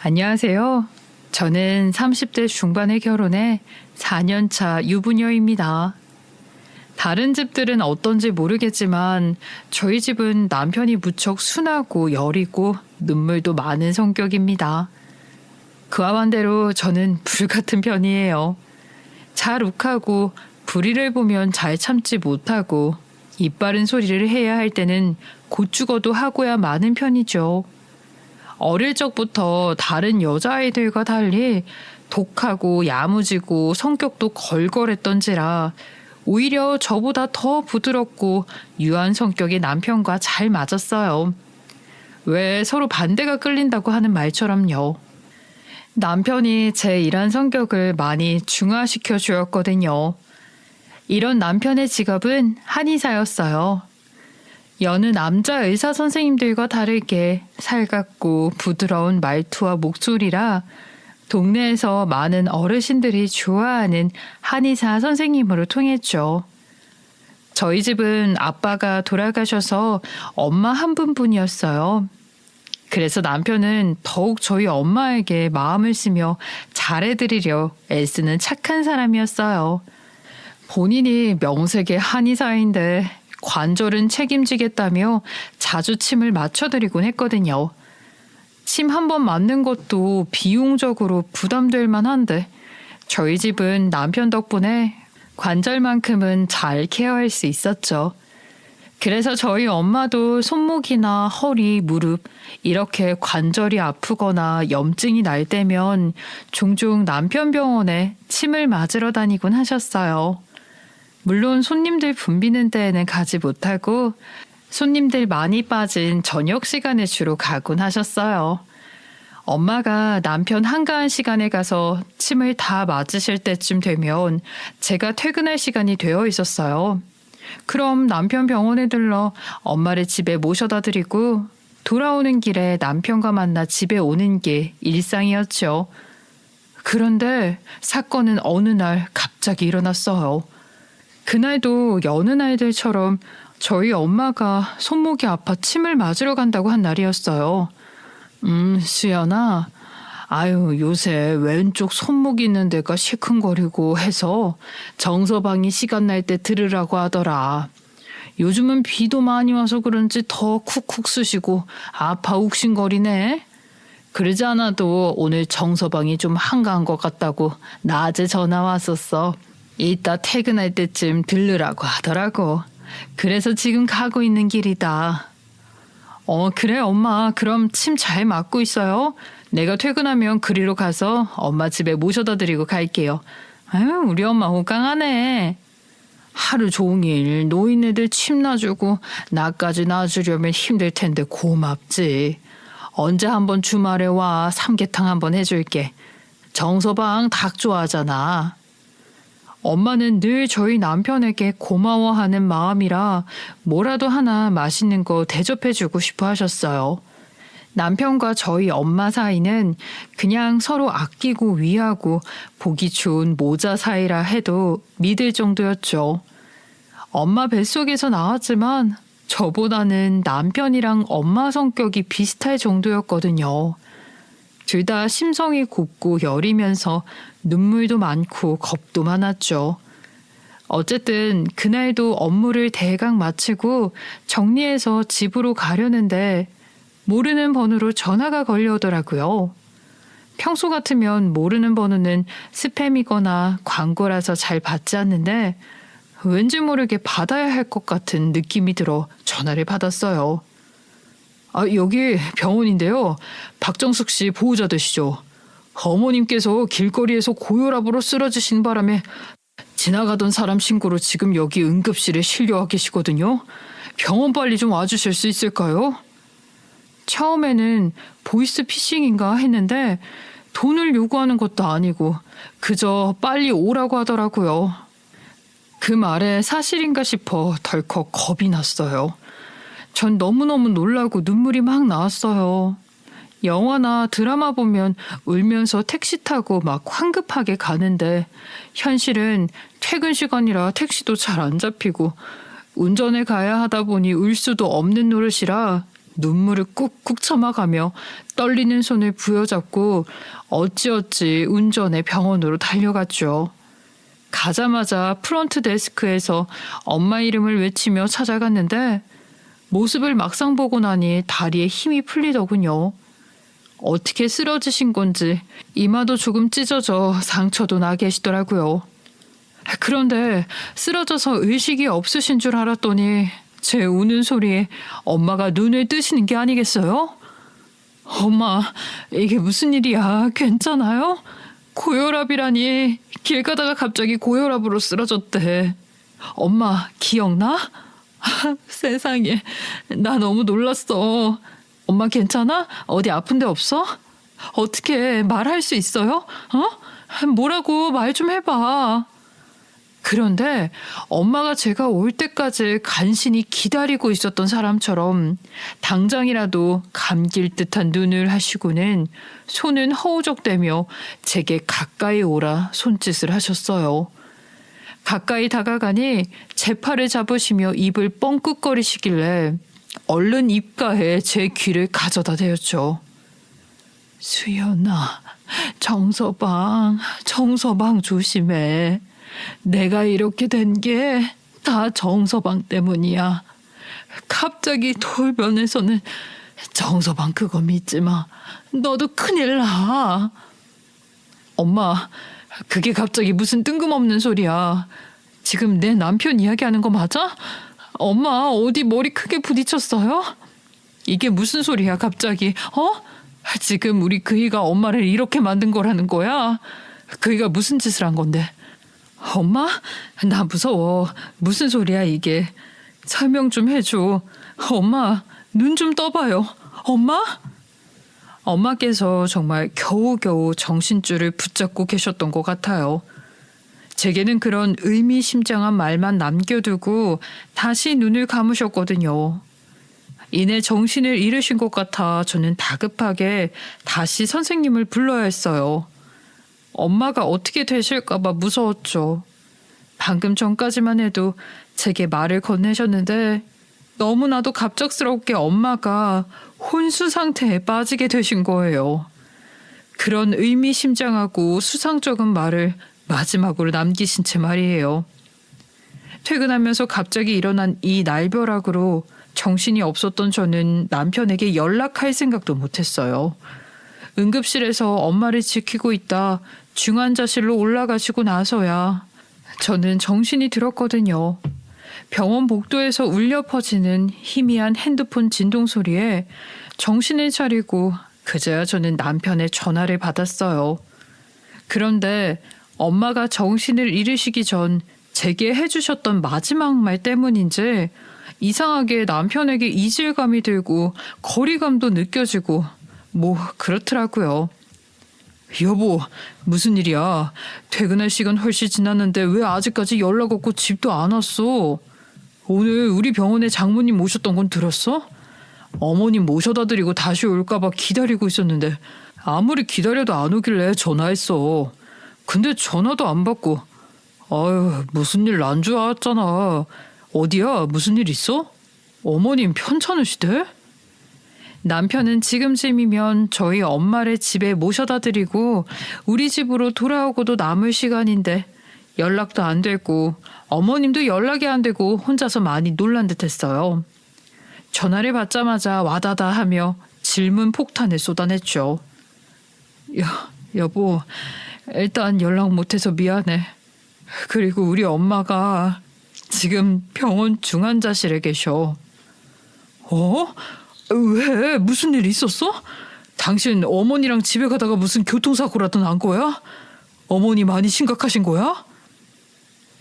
안녕하세요. 저는 30대 중반에 결혼해 4년차 유부녀입니다. 다른 집들은 어떤지 모르겠지만 저희 집은 남편이 무척 순하고 여리고 눈물도 많은 성격입니다. 그와 반대로 저는 불같은 편이에요. 잘 욱하고 불의를 보면 잘 참지 못하고 입 바른 소리를 해야 할 때는 곧 죽어도 하고야 마는 편이죠. 어릴 적부터 다른 여자아이들과 달리 독하고 야무지고 성격도 걸걸했던지라 오히려 저보다 더 부드럽고 유한 성격의 남편과 잘 맞았어요. 왜 서로 반대가 끌린다고 하는 말처럼요. 남편이 제 이런 성격을 많이 중화시켜 주었거든요. 이런 남편의 직업은 한의사였어요. 여느 남자 의사 선생님들과 다르게 살갑고 부드러운 말투와 목소리라 동네에서 많은 어르신들이 좋아하는 한의사 선생님으로 통했죠. 저희 집은 아빠가 돌아가셔서 엄마 한 분뿐이었어요. 그래서 남편은 더욱 저희 엄마에게 마음을 쓰며 잘해드리려 애쓰는 착한 사람이었어요. 본인이 명색의 한의사인데 관절은 책임지겠다며 자주 침을 맞춰드리곤 했거든요. 침 한 번 맞는 것도 비용적으로 부담될 만한데 저희 집은 남편 덕분에 관절만큼은 잘 케어할 수 있었죠. 그래서 저희 엄마도 손목이나 허리, 무릎 이렇게 관절이 아프거나 염증이 날 때면 종종 남편 병원에 침을 맞으러 다니곤 하셨어요. 물론 손님들 붐비는 데에는 가지 못하고 손님들 많이 빠진 저녁 시간에 주로 가곤 하셨어요. 엄마가 남편 한가한 시간에 가서 침을 다 맞으실 때쯤 되면 제가 퇴근할 시간이 되어 있었어요. 그럼 남편 병원에 들러 엄마를 집에 모셔다 드리고 돌아오는 길에 남편과 만나 집에 오는 게 일상이었죠. 그런데 사건은 어느 날 갑자기 일어났어요. 그날도 여느 날들처럼 저희 엄마가 손목이 아파 침을 맞으러 간다고 한 날이었어요. 수연아, 요새 왼쪽 손목 있는 데가 시큰거리고 해서 정서방이 시간 날 때 들으라고 하더라. 요즘은 비도 많이 와서 그런지 더 쿡쿡 쑤시고 아파 욱신거리네. 그러지 않아도 오늘 정서방이 좀 한가한 것 같다고 낮에 전화 왔었어. 이따 퇴근할 때쯤 들르라고 하더라고. 그래서 지금 가고 있는 길이다. 그래 엄마. 그럼 침 잘 맞고 있어요. 내가 퇴근하면 그리로 가서 엄마 집에 모셔다 드리고 갈게요. 우리 엄마 호강하네. 하루 종일 노인네들 침 놔주고 나까지 놔주려면 힘들 텐데 고맙지. 언제 한번 주말에 와 삼계탕 한번 해줄게. 정서방 닭 좋아하잖아. 엄마는 늘 저희 남편에게 고마워하는 마음이라 뭐라도 하나 맛있는 거 대접해주고 싶어 하셨어요. 남편과 저희 엄마 사이는 그냥 서로 아끼고 위하고 보기 좋은 모자 사이라 해도 믿을 정도였죠. 엄마 뱃속에서 나왔지만 저보다는 남편이랑 엄마 성격이 비슷할 정도였거든요. 둘 다 심성이 곱고 여리면서 눈물도 많고 겁도 많았죠. 어쨌든 그날도 업무를 대강 마치고 정리해서 집으로 가려는데 모르는 번호로 전화가 걸려오더라고요. 평소 같으면 모르는 번호는 스팸이거나 광고라서 잘 받지 않는데 왠지 모르게 받아야 할 것 같은 느낌이 들어 전화를 받았어요. 여기 병원인데요. 박정숙 씨 보호자 되시죠? 어머님께서 길거리에서 고혈압으로 쓰러지신 바람에 지나가던 사람 신고로 지금 여기 응급실에 실려와 계시거든요. 병원 빨리 좀 와주실 수 있을까요? 처음에는 보이스 피싱인가 했는데 돈을 요구하는 것도 아니고 그저 빨리 오라고 하더라고요. 그 말에 사실인가 싶어 덜컥 겁이 났어요. 전 너무너무 놀라고 눈물이 막 나왔어요. 영화나 드라마 보면 울면서 택시 타고 막 황급하게 가는데 현실은 퇴근 시간이라 택시도 잘 안 잡히고 운전을 가야 하다 보니 울 수도 없는 노릇이라 눈물을 꾹꾹 참아가며 떨리는 손을 부여잡고 어찌어찌 운전해 병원으로 달려갔죠. 가자마자 프론트 데스크에서 엄마 이름을 외치며 찾아갔는데 모습을 막상 보고 나니 다리에 힘이 풀리더군요. 어떻게 쓰러지신 건지 이마도 조금 찢어져 상처도 나 계시더라고요. 그런데 쓰러져서 의식이 없으신 줄 알았더니 제 우는 소리에 엄마가 눈을 뜨시는 게 아니겠어요? 엄마, 이게 무슨 일이야? 괜찮아요? 고혈압이라니. 길 가다가 갑자기 고혈압으로 쓰러졌대. 엄마, 기억나? 세상에, 나 너무 놀랐어. 엄마 괜찮아? 어디 아픈 데 없어? 어떻게 말할 수 있어요? 뭐라고 말 좀 해봐. 그런데 엄마가 제가 올 때까지 간신히 기다리고 있었던 사람처럼 당장이라도 감길 듯한 눈을 하시고는 손은 허우적대며 제게 가까이 오라 손짓을 하셨어요. 가까이 다가가니 제 팔을 잡으시며 입을 뻥끗거리시길래 얼른 입가에 제 귀를 가져다 대었죠. 수연아, 정서방 조심해. 내가 이렇게 된 게 다 정서방 때문이야. 갑자기 돌변해서는 정서방 그거 믿지 마. 너도 큰일 나. 엄마, 그게 갑자기 무슨 뜬금없는 소리야. 지금 내 남편 이야기하는 거 맞아? 엄마 어디 머리 크게 부딪혔어요? 이게 무슨 소리야 갑자기? 지금 우리 그이가 엄마를 이렇게 만든 거라는 거야? 그이가 무슨 짓을 한 건데? 엄마? 나 무서워. 무슨 소리야 이게? 설명 좀 해줘. 엄마, 눈 좀 떠봐요. 엄마? 엄마께서 정말 겨우겨우 정신줄을 붙잡고 계셨던 것 같아요. 제게는 그런 의미심장한 말만 남겨두고 다시 눈을 감으셨거든요. 이내 정신을 잃으신 것 같아 저는 다급하게 다시 선생님을 불러야 했어요. 엄마가 어떻게 되실까봐 무서웠죠. 방금 전까지만 해도 제게 말을 건네셨는데 너무나도 갑작스럽게 엄마가 혼수 상태에 빠지게 되신 거예요. 그런 의미심장하고 수상쩍은 말을 마지막으로 남기신 채 말이에요. 퇴근하면서 갑자기 일어난 이 날벼락으로 정신이 없었던 저는 남편에게 연락할 생각도 못했어요. 응급실에서 엄마를 지키고 있다 중환자실로 올라가시고 나서야 저는 정신이 들었거든요. 병원 복도에서 울려 퍼지는 희미한 핸드폰 진동 소리에 정신을 차리고 그제야 저는 남편의 전화를 받았어요. 그런데 엄마가 정신을 잃으시기 전 제게 해주셨던 마지막 말 때문인지 이상하게 남편에게 이질감이 들고 거리감도 느껴지고 뭐 그렇더라고요. 여보, 무슨 일이야? 퇴근할 시간 훨씬 지났는데 왜 아직까지 연락 없고 집도 안 왔어? 오늘 우리 병원에 장모님 모셨던 건 들었어? 어머님 모셔다 드리고 다시 올까봐 기다리고 있었는데 아무리 기다려도 안 오길래 전화했어. 근데 전화도 안 받고. 아유, 무슨 일 난 줄 알았잖아. 어디야? 무슨 일 있어? 어머님 편찮으시대? 남편은 지금쯤이면 저희 엄마를 집에 모셔다 드리고 우리 집으로 돌아오고도 남을 시간인데 연락도 안 되고 어머님도 연락이 안 되고 혼자서 많이 놀란 듯 했어요. 전화를 받자마자 와다다 하며 질문 폭탄을 쏟아냈죠. 여보, 일단 연락 못해서 미안해. 그리고 우리 엄마가 지금 병원 중환자실에 계셔. 왜? 무슨 일 있었어? 당신 어머니랑 집에 가다가 무슨 교통사고라도 난 거야? 어머니 많이 심각하신 거야?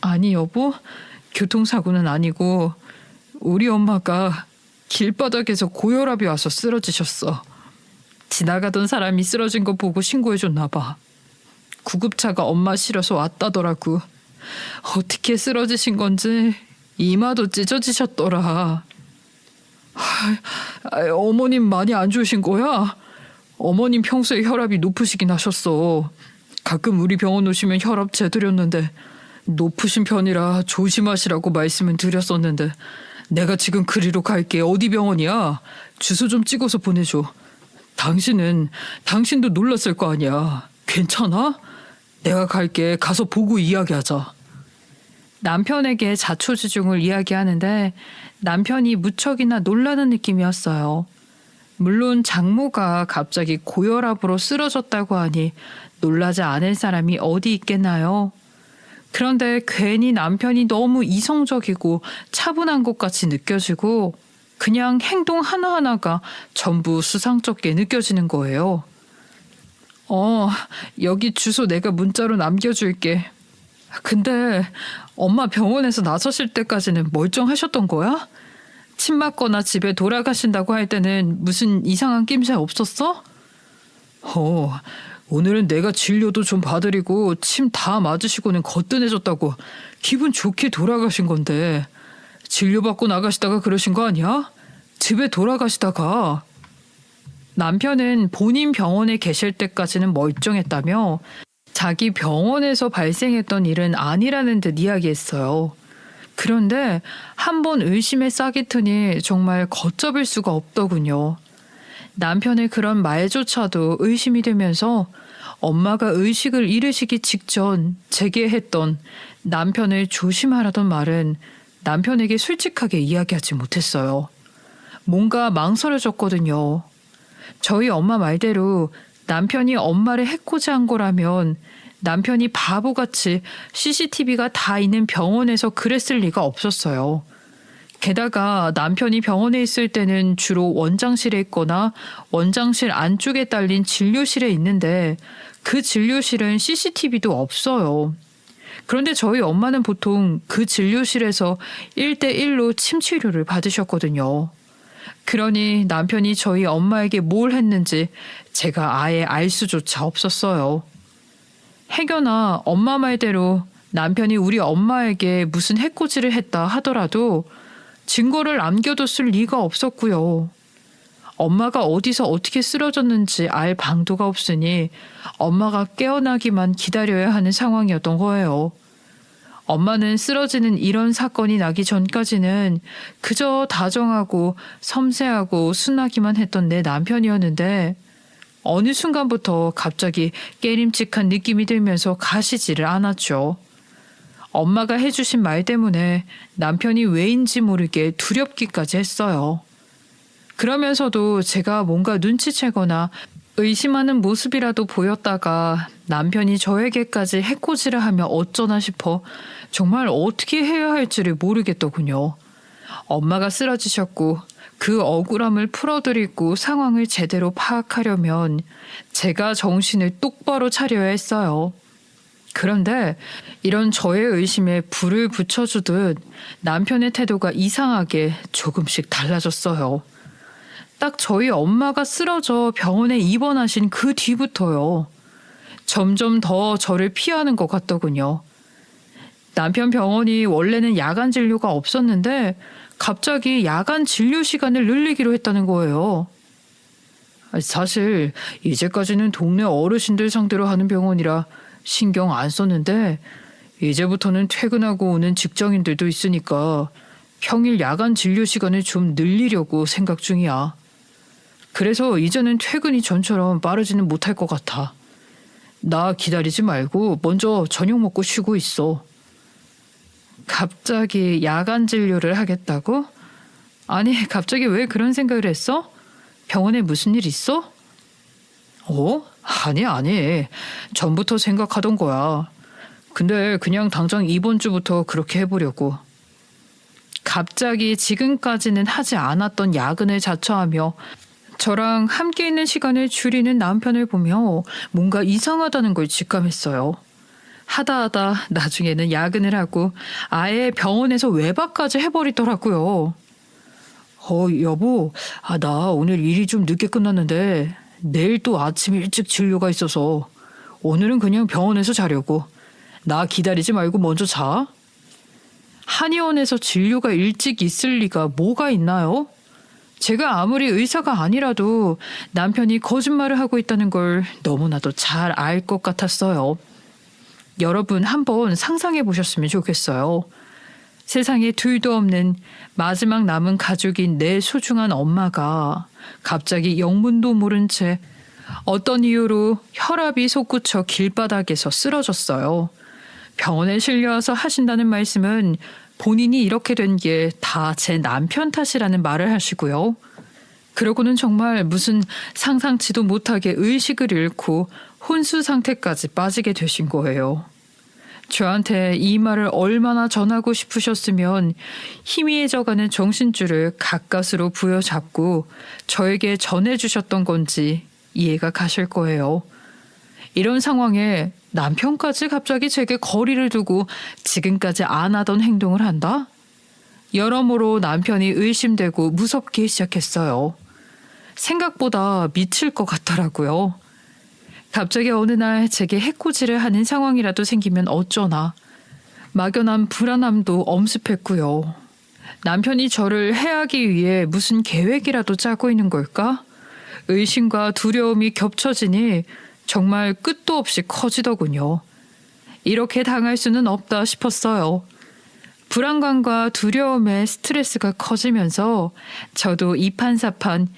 아니 여보, 교통사고는 아니고 우리 엄마가 길바닥에서 고혈압이 와서 쓰러지셨어. 지나가던 사람이 쓰러진 거 보고 신고해줬나 봐. 구급차가 엄마 실어서 왔다더라고. 어떻게 쓰러지신 건지 이마도 찢어지셨더라. 어머님 많이 안 좋으신 거야? 어머님 평소에 혈압이 높으시긴 하셨어. 가끔 우리 병원 오시면 혈압 재드렸는데 높으신 편이라 조심하시라고 말씀은 드렸었는데 내가 지금 그리로 갈게. 어디 병원이야? 주소 좀 찍어서 보내줘. 당신도 놀랐을 거 아니야. 괜찮아? 내가 갈게. 가서 보고 이야기하자. 남편에게 자초지종을 이야기하는데 남편이 무척이나 놀라는 느낌이었어요. 물론 장모가 갑자기 고혈압으로 쓰러졌다고 하니 놀라지 않을 사람이 어디 있겠나요? 그런데 괜히 남편이 너무 이성적이고 차분한 것 같이 느껴지고 그냥 행동 하나하나가 전부 수상쩍게 느껴지는 거예요. 여기 주소 내가 문자로 남겨줄게. 근데 엄마 병원에서 나서실 때까지는 멀쩡하셨던 거야? 침 맞거나 집에 돌아가신다고 할 때는 무슨 이상한 낌새 없었어? 오늘은 내가 진료도 좀 봐드리고 침 다 맞으시고는 거뜬해졌다고 기분 좋게 돌아가신 건데 진료받고 나가시다가 그러신 거 아니야? 집에 돌아가시다가. 남편은 본인 병원에 계실 때까지는 멀쩡했다며 자기 병원에서 발생했던 일은 아니라는 듯 이야기했어요. 그런데 한번 의심의 싹이 트니 정말 걷잡을 수가 없더군요. 남편의 그런 말조차도 의심이 되면서 엄마가 의식을 잃으시기 직전 제게 했던 남편을 조심하라던 말은 남편에게 솔직하게 이야기하지 못했어요. 뭔가 망설여졌거든요. 저희 엄마 말대로 남편이 엄마를 해코지 한 거라면 남편이 바보같이 CCTV가 다 있는 병원에서 그랬을 리가 없었어요. 게다가 남편이 병원에 있을 때는 주로 원장실에 있거나 원장실 안쪽에 딸린 진료실에 있는데 그 진료실은 CCTV도 없어요. 그런데 저희 엄마는 보통 그 진료실에서 1대1로 침 치료를 받으셨거든요. 그러니 남편이 저희 엄마에게 뭘 했는지 제가 아예 알 수조차 없었어요. 해결나 엄마 말대로 남편이 우리 엄마에게 무슨 해코지를 했다 하더라도 증거를 남겨뒀을 리가 없었고요. 엄마가 어디서 어떻게 쓰러졌는지 알 방도가 없으니 엄마가 깨어나기만 기다려야 하는 상황이었던 거예요. 엄마는 쓰러지는 이런 사건이 나기 전까지는 그저 다정하고 섬세하고 순하기만 했던 내 남편이었는데 어느 순간부터 갑자기 깨림칙한 느낌이 들면서 가시지를 않았죠. 엄마가 해주신 말 때문에 남편이 왜인지 모르게 두렵기까지 했어요. 그러면서도 제가 뭔가 눈치채거나 의심하는 모습이라도 보였다가 남편이 저에게까지 해코지를 하며 어쩌나 싶어 정말 어떻게 해야 할지를 모르겠더군요. 엄마가 쓰러지셨고 그 억울함을 풀어드리고 상황을 제대로 파악하려면 제가 정신을 똑바로 차려야 했어요. 그런데 이런 저의 의심에 불을 붙여주듯 남편의 태도가 이상하게 조금씩 달라졌어요. 딱 저희 엄마가 쓰러져 병원에 입원하신 그 뒤부터요. 점점 더 저를 피하는 것 같더군요. 남편 병원이 원래는 야간 진료가 없었는데 갑자기 야간 진료 시간을 늘리기로 했다는 거예요. 사실 이제까지는 동네 어르신들 상대로 하는 병원이라 신경 안 썼는데 이제부터는 퇴근하고 오는 직장인들도 있으니까 평일 야간 진료 시간을 좀 늘리려고 생각 중이야. 그래서 이제는 퇴근이 전처럼 빠르지는 못할 것 같아. 나 기다리지 말고 먼저 저녁 먹고 쉬고 있어. 갑자기 야간 진료를 하겠다고? 아니, 갑자기 왜 그런 생각을 했어? 병원에 무슨 일 있어? 아니. 전부터 생각하던 거야. 근데 그냥 당장 이번 주부터 그렇게 해보려고. 갑자기 지금까지는 하지 않았던 야근을 자처하며 저랑 함께 있는 시간을 줄이는 남편을 보며 뭔가 이상하다는 걸 직감했어요. 하다 나중에는 야근을 하고 아예 병원에서 외박까지 해버리더라고요. 여보, 나 오늘 일이 좀 늦게 끝났는데 내일 또 아침 일찍 진료가 있어서 오늘은 그냥 병원에서 자려고. 나 기다리지 말고 먼저 자. 한의원에서 진료가 일찍 있을 리가 뭐가 있나요? 제가 아무리 의사가 아니라도 남편이 거짓말을 하고 있다는 걸 너무나도 잘 알 것 같았어요. 여러분 한번 상상해 보셨으면 좋겠어요. 세상에 둘도 없는 마지막 남은 가족인 내 소중한 엄마가 갑자기 영문도 모른 채 어떤 이유로 혈압이 솟구쳐 길바닥에서 쓰러졌어요. 병원에 실려와서 하신다는 말씀은 본인이 이렇게 된 게 다 제 남편 탓이라는 말을 하시고요. 그러고는 정말 무슨 상상치도 못하게 의식을 잃고 혼수 상태까지 빠지게 되신 거예요. 저한테 이 말을 얼마나 전하고 싶으셨으면 희미해져가는 정신줄을 가까스로 부여잡고 저에게 전해주셨던 건지 이해가 가실 거예요. 이런 상황에 남편까지 갑자기 제게 거리를 두고 지금까지 안 하던 행동을 한다? 여러모로 남편이 의심되고 무섭기 시작했어요. 생각보다 미칠 것 같더라고요. 갑자기 어느 날 제게 해코지를 하는 상황이라도 생기면 어쩌나. 막연한 불안함도 엄습했고요. 남편이 저를 해하기 위해 무슨 계획이라도 짜고 있는 걸까? 의심과 두려움이 겹쳐지니 정말 끝도 없이 커지더군요. 이렇게 당할 수는 없다 싶었어요. 불안감과 두려움에 스트레스가 커지면서 저도 이판사판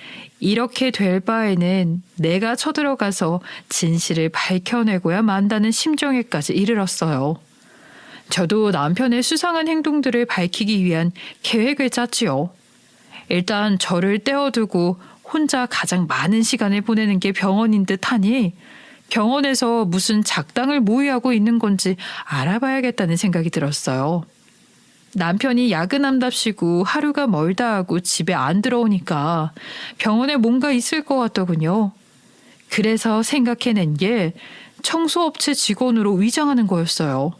이렇게 될 바에는 내가 쳐들어가서 진실을 밝혀내고야 만다는 심정에까지 이르렀어요. 저도 남편의 수상한 행동들을 밝히기 위한 계획을 짰지요. 일단 저를 떼어두고 혼자 가장 많은 시간을 보내는 게 병원인 듯 하니 병원에서 무슨 작당을 모의하고 있는 건지 알아봐야겠다는 생각이 들었어요. 남편이 야근한답시고 하루가 멀다 하고 집에 안 들어오니까 병원에 뭔가 있을 것 같더군요. 그래서 생각해낸 게 청소업체 직원으로 위장하는 거였어요.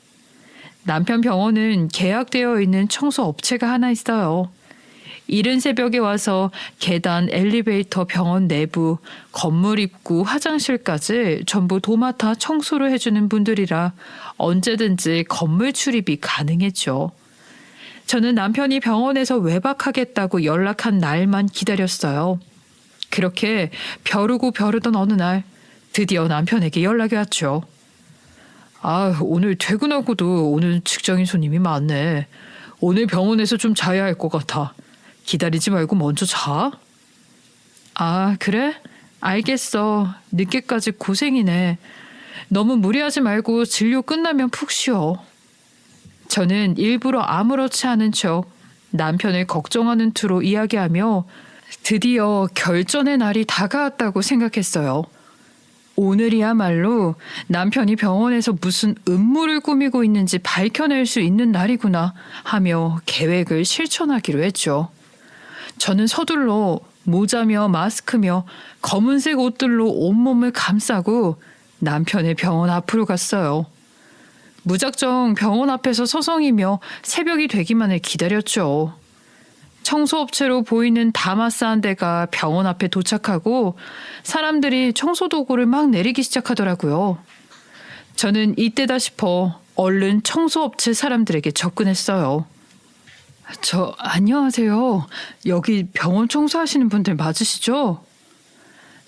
남편 병원은 계약되어 있는 청소업체가 하나 있어요. 이른 새벽에 와서 계단, 엘리베이터, 병원 내부, 건물 입구, 화장실까지 전부 도맡아 청소를 해주는 분들이라 언제든지 건물 출입이 가능했죠. 저는 남편이 병원에서 외박하겠다고 연락한 날만 기다렸어요. 그렇게 벼르고 벼르던 어느 날 드디어 남편에게 연락이 왔죠. 오늘 퇴근하고도 오늘 직장인 손님이 많네. 오늘 병원에서 좀 자야 할 것 같아. 기다리지 말고 먼저 자. 그래? 알겠어. 늦게까지 고생이네. 너무 무리하지 말고 진료 끝나면 푹 쉬어. 저는 일부러 아무렇지 않은 척 남편을 걱정하는 투로 이야기하며 드디어 결전의 날이 다가왔다고 생각했어요. 오늘이야말로 남편이 병원에서 무슨 음모를 꾸미고 있는지 밝혀낼 수 있는 날이구나 하며 계획을 실천하기로 했죠. 저는 서둘러 모자며 마스크며 검은색 옷들로 온몸을 감싸고 남편의 병원 앞으로 갔어요. 무작정 병원 앞에서 서성이며 새벽이 되기만을 기다렸죠. 청소업체로 보이는 다마스한 대가 병원 앞에 도착하고 사람들이 청소도구를 막 내리기 시작하더라고요. 저는 이때다 싶어 얼른 청소업체 사람들에게 접근했어요. 안녕하세요. 여기 병원 청소하시는 분들 맞으시죠?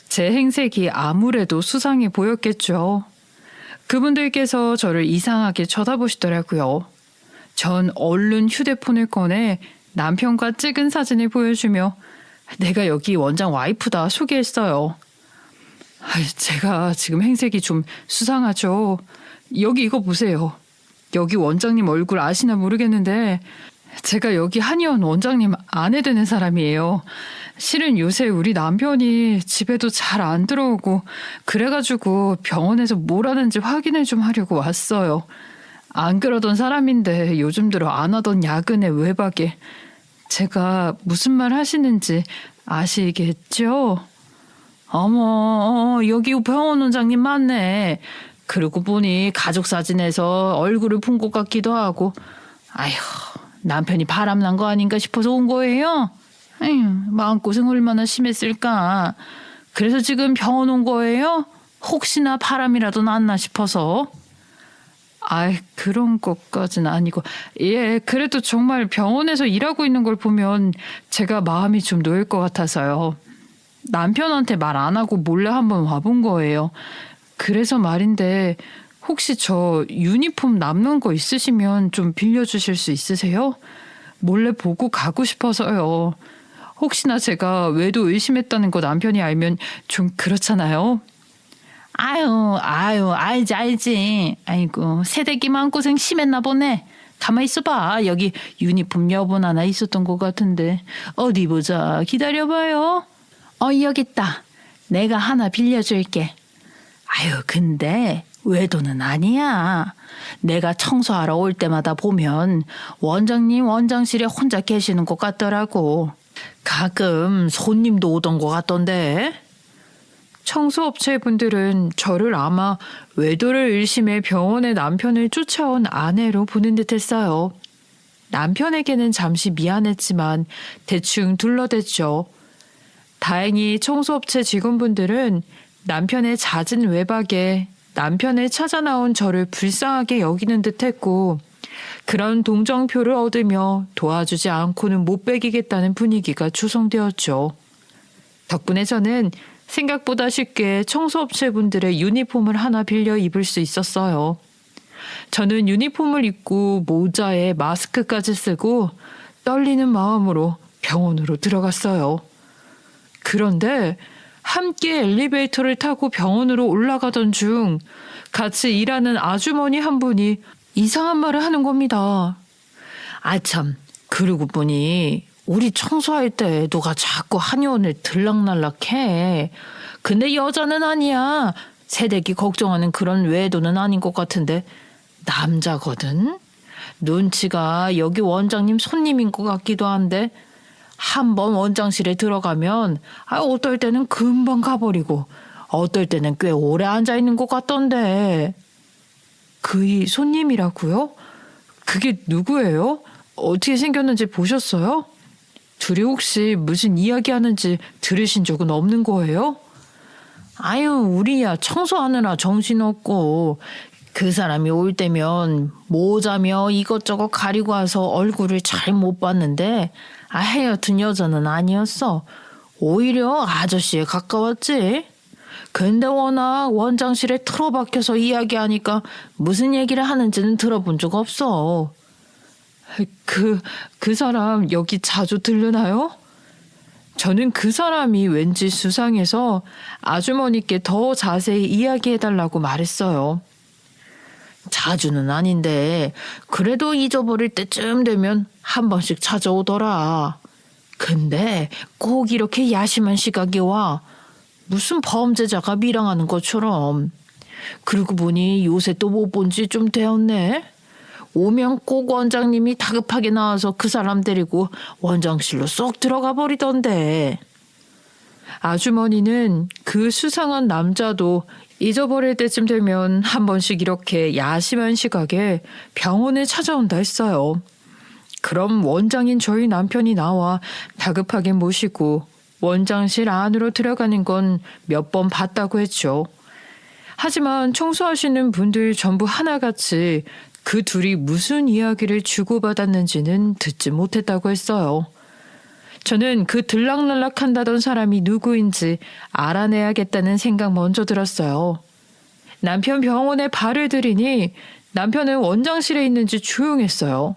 제 행색이 아무래도 수상해 보였겠죠. 그분들께서 저를 이상하게 쳐다보시더라고요. 전 얼른 휴대폰을 꺼내 남편과 찍은 사진을 보여주며 내가 여기 원장 와이프다 소개했어요. 제가 지금 행색이 좀 수상하죠. 여기 이거 보세요. 여기 원장님 얼굴 아시나 모르겠는데 제가 여기 한의원 원장님 아내 되는 사람이에요. 실은 요새 우리 남편이 집에도 잘 안 들어오고 그래가지고 병원에서 뭘 하는지 확인을 좀 하려고 왔어요. 안 그러던 사람인데 요즘 들어 안 하던 야근에 외박에 제가 무슨 말 하시는지 아시겠죠? 어머, 여기 병원 원장님 맞네. 그러고 보니 가족 사진에서 얼굴을 본 것 같기도 하고 남편이 바람난 거 아닌가 싶어서 온 거예요. 마음고생 얼마나 심했을까. 그래서 지금 병원 온 거예요? 혹시나 바람이라도 났나 싶어서. 그런 것까진 아니고. 그래도 정말 병원에서 일하고 있는 걸 보면 제가 마음이 좀 놓일 것 같아서요. 남편한테 말 안 하고 몰래 한번 와본 거예요. 그래서 말인데 혹시 저 유니폼 남는 거 있으시면 좀 빌려주실 수 있으세요? 몰래 보고 가고 싶어서요. 혹시나 제가 외도 의심했다는 거 남편이 알면 좀 그렇잖아요. 아유, 알지. 아이고, 새내기 마음고생 심했나 보네. 가만 있어봐. 여기 유니폼 여분 하나 있었던 것 같은데. 어디 보자. 기다려봐요. 여기 있다. 내가 하나 빌려줄게. 아유, 근데 외도는 아니야. 내가 청소하러 올 때마다 보면 원장님 원장실에 혼자 계시는 것 같더라고. 가끔 손님도 오던 것 같던데. 청소업체 분들은 저를 아마 외도를 의심해 병원에 남편을 쫓아온 아내로 보는 듯했어요. 남편에게는 잠시 미안했지만 대충 둘러댔죠. 다행히 청소업체 직원분들은 남편의 잦은 외박에 남편을 찾아 나온 저를 불쌍하게 여기는 듯했고 그런 동정표를 얻으며 도와주지 않고는 못 베기겠다는 분위기가 조성되었죠. 덕분에 저는 생각보다 쉽게 청소업체 분들의 유니폼을 하나 빌려 입을 수 있었어요. 저는 유니폼을 입고 모자에 마스크까지 쓰고 떨리는 마음으로 병원으로 들어갔어요. 그런데 함께 엘리베이터를 타고 병원으로 올라가던 중 같이 일하는 아주머니 한 분이 이상한 말을 하는 겁니다. 참, 그러고 보니 우리 청소할 때 누가 자꾸 한의원을 들락날락해. 근데 여자는 아니야. 새내기 걱정하는 그런 외도는 아닌 것 같은데 남자거든. 눈치가 여기 원장님 손님인 것 같기도 한데 한번 원장실에 들어가면 어떨 때는 금방 가버리고 어떨 때는 꽤 오래 앉아있는 것 같던데. 그이 손님이라고요? 그게 누구예요? 어떻게 생겼는지 보셨어요? 둘이 혹시 무슨 이야기하는지 들으신 적은 없는 거예요? 우리야 청소하느라 정신없고 그 사람이 올 때면 모자며 이것저것 가리고 와서 얼굴을 잘 못 봤는데 하여튼 여자는 아니었어. 오히려 아저씨에 가까웠지. 근데 워낙 원장실에 틀어박혀서 이야기하니까 무슨 얘기를 하는지는 들어본 적 없어. 그 사람 여기 자주 들르나요? 저는 그 사람이 왠지 수상해서 아주머니께 더 자세히 이야기해달라고 말했어요. 자주는 아닌데 그래도 잊어버릴 때쯤 되면 한 번씩 찾아오더라. 근데 꼭 이렇게 야심한 시각이 와. 무슨 범죄자가 밀항하는 것처럼. 그러고 보니 요새 또 못 본 지 좀 되었네. 오면 꼭 원장님이 다급하게 나와서 그 사람 데리고 원장실로 쏙 들어가 버리던데. 아주머니는 그 수상한 남자도 잊어버릴 때쯤 되면 한 번씩 이렇게 야심한 시각에 병원에 찾아온다 했어요. 그럼 원장인 저희 남편이 나와 다급하게 모시고 원장실 안으로 들어가는 건 몇 번 봤다고 했죠. 하지만 청소하시는 분들 전부 하나같이 그 둘이 무슨 이야기를 주고받았는지는 듣지 못했다고 했어요. 저는 그 들락날락한다던 사람이 누구인지 알아내야겠다는 생각 먼저 들었어요. 남편 병원에 발을 들이니 남편은 원장실에 있는지 조용했어요.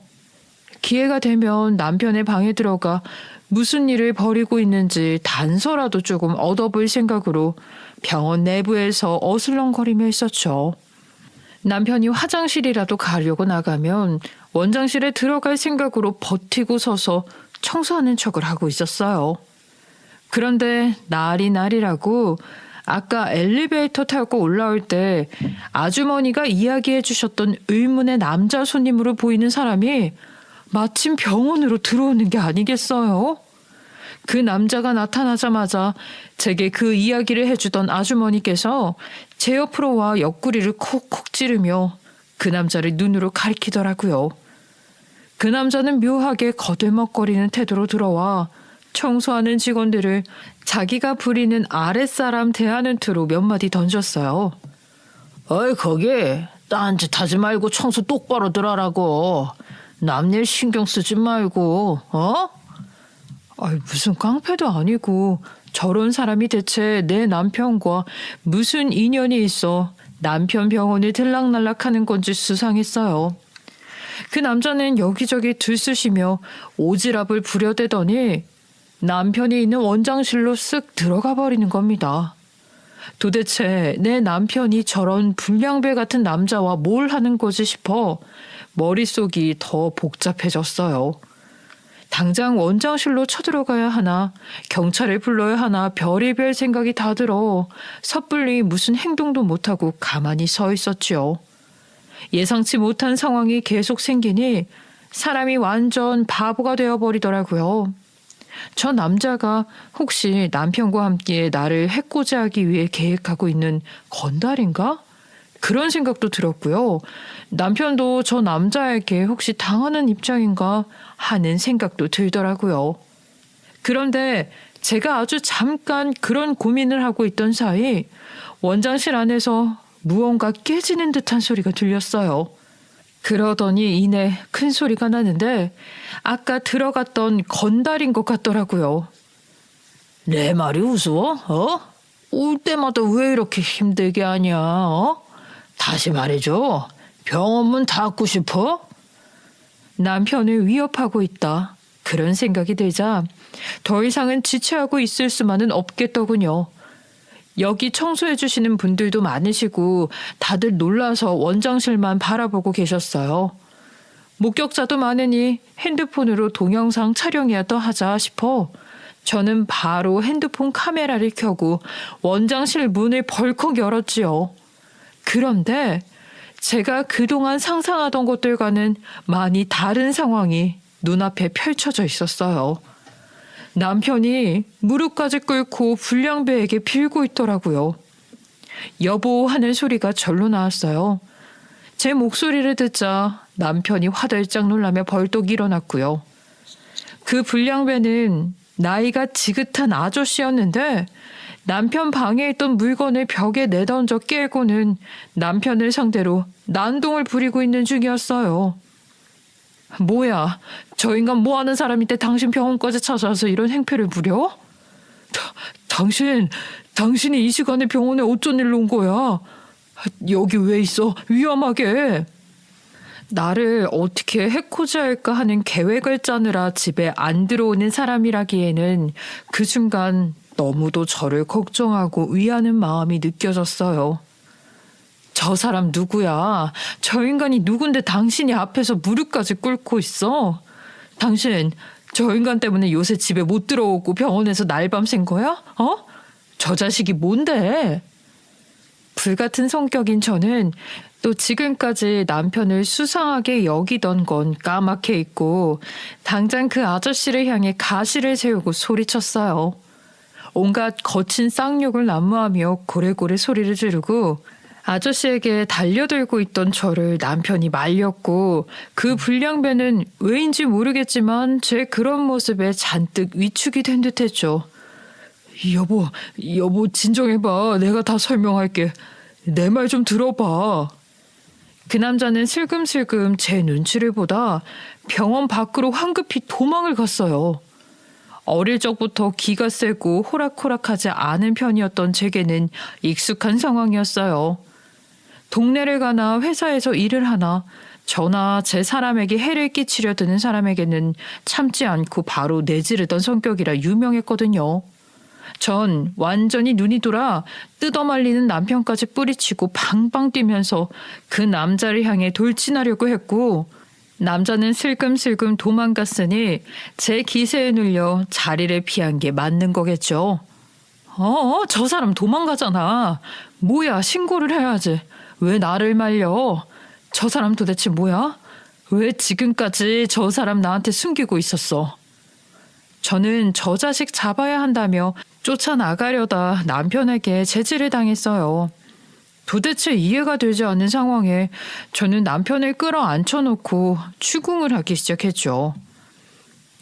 기회가 되면 남편의 방에 들어가 무슨 일을 벌이고 있는지 단서라도 조금 얻어볼 생각으로 병원 내부에서 어슬렁거리며 있었죠. 남편이 화장실이라도 가려고 나가면 원장실에 들어갈 생각으로 버티고 서서 청소하는 척을 하고 있었어요. 그런데 날이 날이라고 아까 엘리베이터 타고 올라올 때 아주머니가 이야기해 주셨던 의문의 남자 손님으로 보이는 사람이 마침 병원으로 들어오는 게 아니겠어요? 그 남자가 나타나자마자 제게 그 이야기를 해주던 아주머니께서 제 옆으로 와 옆구리를 콕콕 찌르며 그 남자를 눈으로 가리키더라고요. 그 남자는 묘하게 거들먹거리는 태도로 들어와 청소하는 직원들을 자기가 부리는 아랫사람 대하는 투로 몇 마디 던졌어요. 어이 거기 딴짓하지 말고 청소 똑바로 들어라고. 남일 신경 쓰지 말고 무슨 깡패도 아니고 저런 사람이 대체 내 남편과 무슨 인연이 있어 남편 병원을 들락날락하는 건지 수상했어요. 그 남자는 여기저기 들쑤시며 오지랖을 부려대더니 남편이 있는 원장실로 쓱 들어가 버리는 겁니다. 도대체 내 남편이 저런 불량배 같은 남자와 뭘 하는 거지 싶어 머릿속이 더 복잡해졌어요. 당장 원장실로 쳐들어가야 하나, 경찰을 불러야 하나 별의별 생각이 다 들어 섣불리 무슨 행동도 못하고 가만히 서 있었지요. 예상치 못한 상황이 계속 생기니 사람이 완전 바보가 되어버리더라고요. 저 남자가 혹시 남편과 함께 나를 해코지하기 위해 계획하고 있는 건달인가? 그런 생각도 들었고요. 남편도 저 남자에게 혹시 당하는 입장인가 하는 생각도 들더라고요. 그런데 제가 아주 잠깐 그런 고민을 하고 있던 사이 원장실 안에서 무언가 깨지는 듯한 소리가 들렸어요. 그러더니 이내 큰 소리가 나는데 아까 들어갔던 건달인 것 같더라고요. 내 말이 우스워? 올 때마다 왜 이렇게 힘들게 하냐? 다시 말해줘. 병원 문 닫고 싶어? 남편을 위협하고 있다. 그런 생각이 들자 더 이상은 지체하고 있을 수만은 없겠더군요. 여기 청소해 주시는 분들도 많으시고 다들 놀라서 원장실만 바라보고 계셨어요. 목격자도 많으니 핸드폰으로 동영상 촬영이라도 하자 싶어 저는 바로 핸드폰 카메라를 켜고 원장실 문을 벌컥 열었지요. 그런데 제가 그동안 상상하던 것들과는 많이 다른 상황이 눈앞에 펼쳐져 있었어요. 남편이 무릎까지 꿇고 불량배에게 빌고 있더라고요. 여보 하는 소리가 절로 나왔어요. 제 목소리를 듣자 남편이 화들짝 놀라며 벌떡 일어났고요. 그 불량배는 나이가 지긋한 아저씨였는데 남편 방에 있던 물건을 벽에 내던져 깨고는 남편을 상대로 난동을 부리고 있는 중이었어요. 뭐야, 저 인간 뭐 하는 사람인데 당신 병원까지 찾아와서 이런 행패를 부려? 당신이 이 시간에 병원에 어쩐 일로 온 거야? 여기 왜 있어? 위험하게. 나를 어떻게 해코지할까 하는 계획을 짜느라 집에 안 들어오는 사람이라기에는 그 순간 너무도 저를 걱정하고 위하는 마음이 느껴졌어요. 저 사람 누구야? 저 인간이 누군데 당신이 앞에서 무릎까지 꿇고 있어? 당신 저 인간 때문에 요새 집에 못 들어오고 병원에서 날밤 샌 거야? 저 자식이 뭔데? 불같은 성격인 저는 또 지금까지 남편을 수상하게 여기던 건 까맣게 잊고 당장 그 아저씨를 향해 가시를 세우고 소리쳤어요. 온갖 거친 쌍욕을 난무하며 고래고래 소리를 지르고 아저씨에게 달려들고 있던 저를 남편이 말렸고 그 불량배는 왜인지 모르겠지만 제 그런 모습에 잔뜩 위축이 된 듯했죠. 여보 진정해봐. 내가 다 설명할게. 내 말 좀 들어봐. 그 남자는 슬금슬금 제 눈치를 보다 병원 밖으로 황급히 도망을 갔어요. 어릴 적부터 기가 세고 호락호락하지 않은 편이었던 제게는 익숙한 상황이었어요. 동네를 가나 회사에서 일을 하나 저나 제 사람에게 해를 끼치려 드는 사람에게는 참지 않고 바로 내지르던 성격이라 유명했거든요. 전 완전히 눈이 돌아 뜯어말리는 남편까지 뿌리치고 방방 뛰면서 그 남자를 향해 돌진하려고 했고 남자는 슬금슬금 도망갔으니 제 기세에 눌려 자리를 피한 게 맞는 거겠죠. 저 사람 도망가잖아. 뭐야, 신고를 해야지. 왜 나를 말려? 저 사람 도대체 뭐야? 왜 지금까지 저 사람 나한테 숨기고 있었어? 저는 저 자식 잡아야 한다며 쫓아나가려다 남편에게 제지를 당했어요. 도대체 이해가 되지 않는 상황에 저는 남편을 끌어앉혀놓고 추궁을 하기 시작했죠.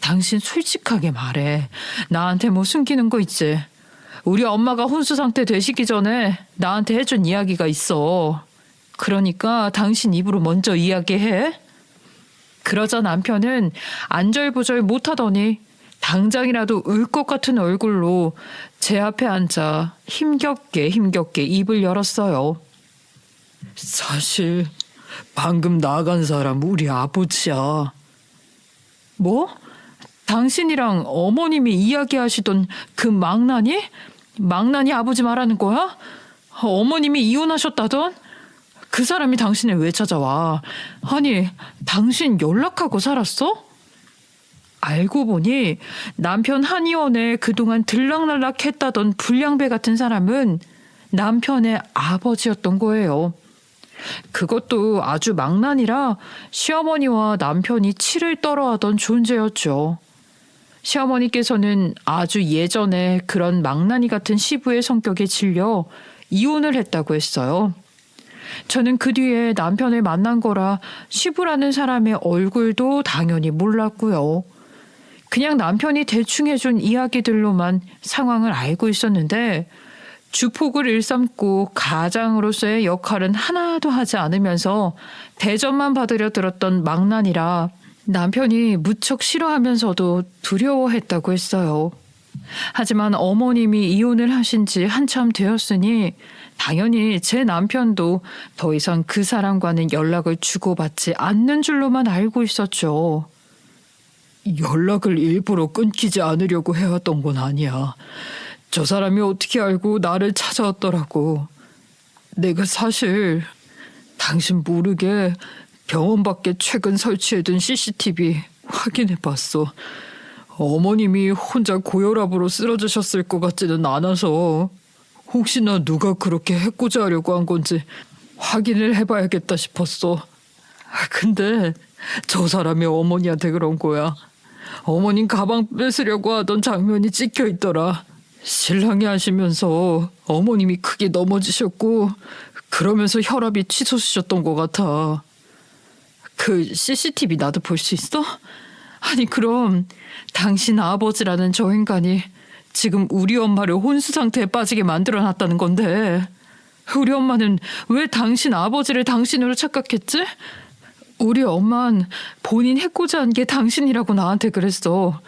당신 솔직하게 말해. 나한테 뭐 숨기는 거 있지? 우리 엄마가 혼수 상태 되시기 전에 나한테 해준 이야기가 있어. 그러니까 당신 입으로 먼저 이야기해. 그러자 남편은 안절부절 못하더니 당장이라도 울 것 같은 얼굴로 제 앞에 앉아 힘겹게 입을 열었어요. 사실 방금 나간 사람 우리 아버지야. 뭐? 당신이랑 어머님이 이야기하시던 그 망나니? 망나니 아버지 말하는 거야? 어머님이 이혼하셨다던? 그 사람이 당신을 왜 찾아와? 아니, 당신 연락하고 살았어? 알고 보니 남편 한의원에 그동안 들락날락 했다던 불량배 같은 사람은 남편의 아버지였던 거예요. 그것도 아주 망나니라 시어머니와 남편이 치를 떨어하던 존재였죠. 시어머니께서는 아주 예전에 그런 망나니 같은 시부의 성격에 질려 이혼을 했다고 했어요. 저는 그 뒤에 남편을 만난 거라 시부라는 사람의 얼굴도 당연히 몰랐고요. 그냥 남편이 대충 해준 이야기들로만 상황을 알고 있었는데 주폭을 일삼고 가장으로서의 역할은 하나도 하지 않으면서 대접만 받으려 들었던 망나니라 남편이 무척 싫어하면서도 두려워했다고 했어요. 하지만 어머님이 이혼을 하신 지 한참 되었으니 당연히 제 남편도 더 이상 그 사람과는 연락을 주고받지 않는 줄로만 알고 있었죠. 연락을 일부러 끊기지 않으려고 해왔던 건 아니야. 저 사람이 어떻게 알고 나를 찾아왔더라고. 내가 사실 당신 모르게 병원 밖에 최근 설치해둔 CCTV 확인해봤어. 어머님이 혼자 고혈압으로 쓰러지셨을 것 같지는 않아서 혹시나 누가 그렇게 해코지 하려고 한 건지 확인을 해봐야겠다 싶었어. 근데 저 사람이 어머니한테 그런 거야. 어머님 가방 뺏으려고 하던 장면이 찍혀 있더라. 신랑이 하시면서 어머님이 크게 넘어지셨고 그러면서 혈압이 치솟으셨던 것 같아. 그 CCTV 나도 볼 수 있어? 아니 그럼 당신 아버지라는 저 인간이 지금 우리 엄마를 혼수 상태에 빠지게 만들어놨다는 건데 우리 엄마는 왜 당신 아버지를 당신으로 착각했지? 우리 엄만 본인 해코지한 게 당신이라고 나한테 그랬어.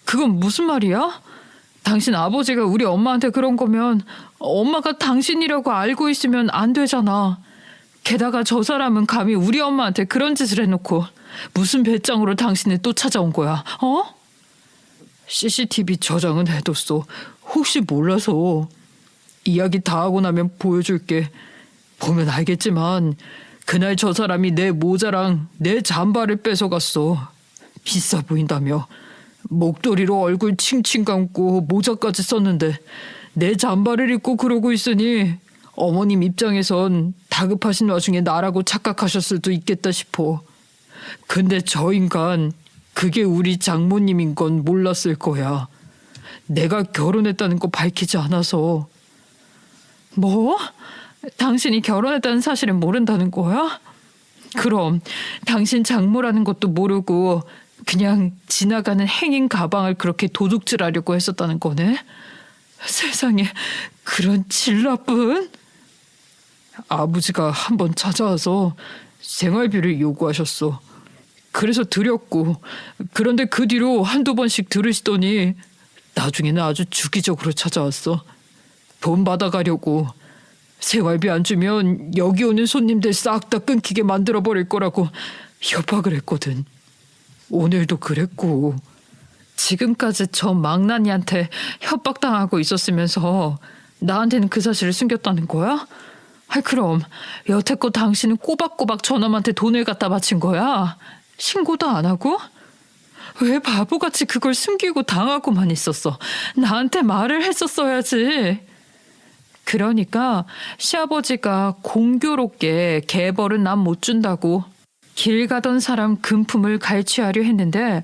그건 무슨 말이야? 당신 아버지가 우리 엄마한테 그런 거면 엄마가 당신이라고 알고 있으면 안 되잖아. 게다가 저 사람은 감히 우리 엄마한테 그런 짓을 해놓고 무슨 배짱으로 당신을 또 찾아온 거야? 어? CCTV 저장은 해뒀어. 혹시 몰라서. 이야기 다 하고 나면 보여줄게. 보면 알겠지만 그날 저 사람이 내 모자랑 내 잠바를 뺏어갔어. 비싸 보인다며. 목도리로 얼굴 칭칭 감고 모자까지 썼는데 내 잠바를 입고 그러고 있으니 어머님 입장에선 다급하신 와중에 나라고 착각하셨을 수도 있겠다 싶어. 근데 저 인간 그게 우리 장모님인 건 몰랐을 거야. 내가 결혼했다는 거 밝히지 않아서. 뭐? 당신이 결혼했다는 사실은 모른다는 거야? 그럼 당신 장모라는 것도 모르고 그냥 지나가는 행인 가방을 그렇게 도둑질하려고 했었다는 거네? 세상에 그런 질 나쁜? 아버지가 한번 찾아와서 생활비를 요구하셨어. 그래서 드렸고 그런데 그 뒤로 한두 번씩 들으시더니 나중에는 아주 주기적으로 찾아왔어. 돈 받아가려고. 생활비 안 주면 여기 오는 손님들 싹 다 끊기게 만들어버릴 거라고 협박을 했거든. 오늘도 그랬고. 지금까지 저 망나니한테 협박당하고 있었으면서 나한테는 그 사실을 숨겼다는 거야? 그럼 여태껏 당신은 꼬박꼬박 저놈한테 돈을 갖다 바친 거야? 신고도 안 하고? 왜 바보같이 그걸 숨기고 당하고만 있었어? 나한테 말을 했었어야지. 그러니까 시아버지가 공교롭게 개벌은 남 못 준다고 길 가던 사람 금품을 갈취하려 했는데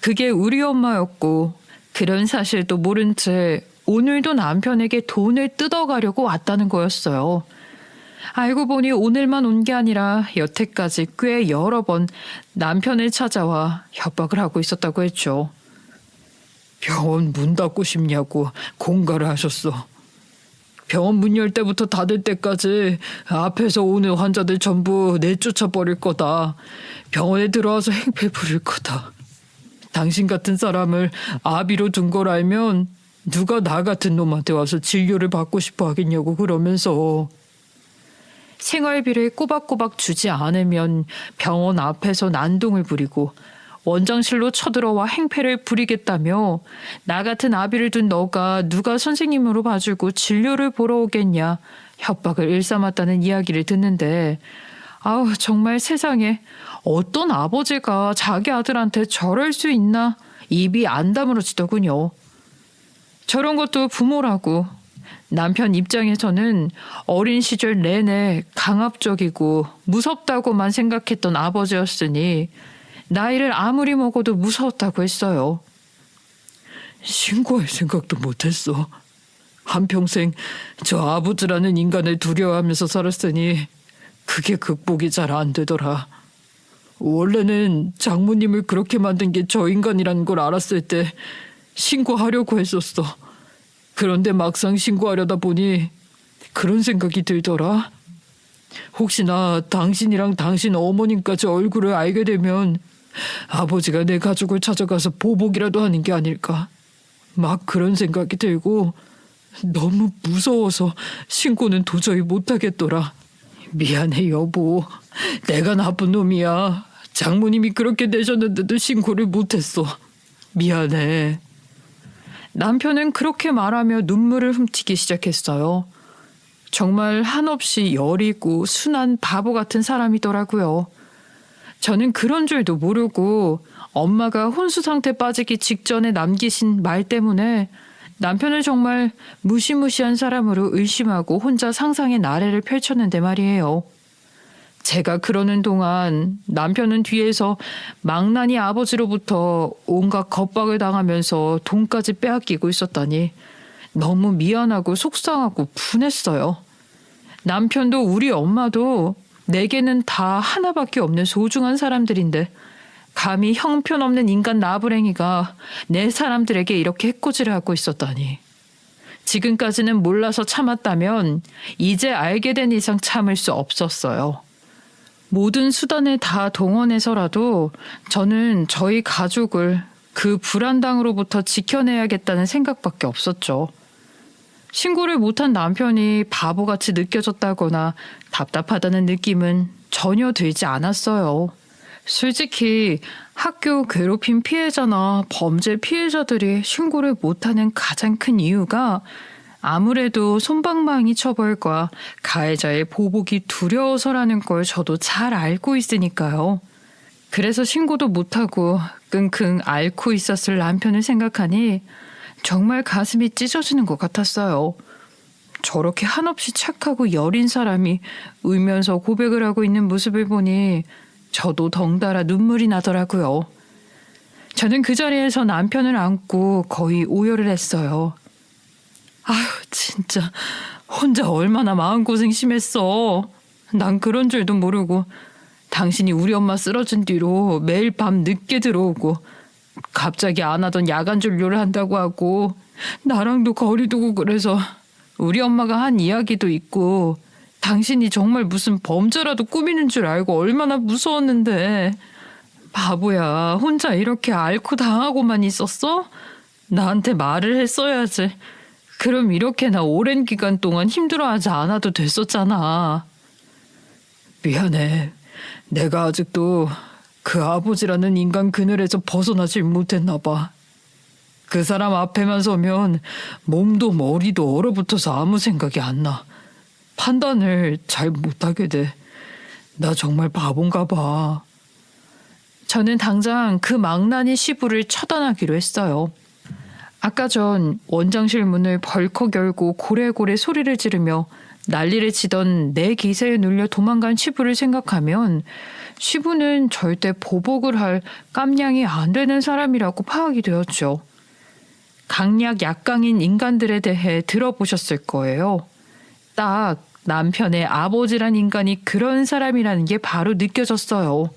그게 우리 엄마였고 그런 사실도 모른 채 오늘도 남편에게 돈을 뜯어가려고 왔다는 거였어요. 알고 보니 오늘만 온 게 아니라 여태까지 꽤 여러 번 남편을 찾아와 협박을 하고 있었다고 했죠. 병원 문 닫고 싶냐고 공갈을 하셨어. 병원 문 열 때부터 닫을 때까지 앞에서 오는 환자들 전부 내쫓아 버릴 거다. 병원에 들어와서 행패 부릴 거다. 당신 같은 사람을 아비로 둔 걸 알면 누가 나 같은 놈한테 와서 진료를 받고 싶어 하겠냐고 그러면서. 생활비를 꼬박꼬박 주지 않으면 병원 앞에서 난동을 부리고 원장실로 쳐들어와 행패를 부리겠다며 나 같은 아비를 둔 너가 누가 선생님으로 봐주고 진료를 보러 오겠냐 협박을 일삼았다는 이야기를 듣는데 아우 정말 세상에 어떤 아버지가 자기 아들한테 저럴 수 있나 입이 안 다물어지더군요. 저런 것도 부모라고. 남편 입장에서는 어린 시절 내내 강압적이고 무섭다고만 생각했던 아버지였으니 나이를 아무리 먹어도 무서웠다고 했어요. 신고할 생각도 못했어. 한평생 저 아버지라는 인간을 두려워하면서 살았으니 그게 극복이 잘 안 되더라. 원래는 장모님을 그렇게 만든 게 저 인간이라는 걸 알았을 때 신고하려고 했었어. 그런데 막상 신고하려다 보니 그런 생각이 들더라. 혹시나 당신이랑 당신 어머님까지 얼굴을 알게 되면 아버지가 내 가족을 찾아가서 보복이라도 하는 게 아닐까. 막 그런 생각이 들고 너무 무서워서 신고는 도저히 못하겠더라. 미안해 여보. 내가 나쁜 놈이야. 장모님이 그렇게 되셨는데도 신고를 못했어. 미안해. 남편은 그렇게 말하며 눈물을 훔치기 시작했어요. 정말 한없이 여리고 순한 바보 같은 사람이더라고요. 저는 그런 줄도 모르고 엄마가 혼수 상태 빠지기 직전에 남기신 말 때문에 남편을 정말 무시무시한 사람으로 의심하고 혼자 상상의 나래를 펼쳤는데 말이에요. 제가 그러는 동안 남편은 뒤에서 망나니 아버지로부터 온갖 겁박을 당하면서 돈까지 빼앗기고 있었다니 너무 미안하고 속상하고 분했어요. 남편도 우리 엄마도 내게는 다 하나밖에 없는 소중한 사람들인데 감히 형편없는 인간 나부랭이가 내 사람들에게 이렇게 해코지를 하고 있었다니. 지금까지는 몰라서 참았다면 이제 알게 된 이상 참을 수 없었어요. 모든 수단을 다 동원해서라도 저는 저희 가족을 그 불안당으로부터 지켜내야겠다는 생각밖에 없었죠. 신고를 못한 남편이 바보같이 느껴졌다거나 답답하다는 느낌은 전혀 들지 않았어요. 솔직히 학교 괴롭힘 피해자나 범죄 피해자들이 신고를 못하는 가장 큰 이유가 아무래도 솜방망이 처벌과 가해자의 보복이 두려워서라는 걸 저도 잘 알고 있으니까요. 그래서 신고도 못하고 끙끙 앓고 있었을 남편을 생각하니 정말 가슴이 찢어지는 것 같았어요. 저렇게 한없이 착하고 여린 사람이 울면서 고백을 하고 있는 모습을 보니 저도 덩달아 눈물이 나더라고요. 저는 그 자리에서 남편을 안고 거의 오열을 했어요. 아휴 진짜 혼자 얼마나 마음고생 심했어. 난 그런 줄도 모르고 당신이 우리 엄마 쓰러진 뒤로 매일 밤 늦게 들어오고 갑자기 안 하던 야간 진료를 한다고 하고 나랑도 거리 두고 그래서 우리 엄마가 한 이야기도 있고 당신이 정말 무슨 범죄라도 꾸미는 줄 알고 얼마나 무서웠는데 바보야. 혼자 이렇게 앓고 당하고만 있었어? 나한테 말을 했어야지. 그럼 이렇게나 오랜 기간 동안 힘들어하지 않아도 됐었잖아. 미안해. 내가 아직도 그 아버지라는 인간 그늘에서 벗어나질 못했나 봐. 그 사람 앞에만 서면 몸도 머리도 얼어붙어서 아무 생각이 안 나. 판단을 잘 못하게 돼. 나 정말 바본가 봐. 저는 당장 그 망나니 시부를 처단하기로 했어요. 아까 전 원장실 문을 벌컥 열고 고래고래 소리를 지르며 난리를 치던 내 기세에 눌려 도망간 시부를 생각하면 시부는 절대 보복을 할 깜냥이 안 되는 사람이라고 파악이 되었죠. 강약 약강인 인간들에 대해 들어보셨을 거예요. 딱 남편의 아버지란 인간이 그런 사람이라는 게 바로 느껴졌어요.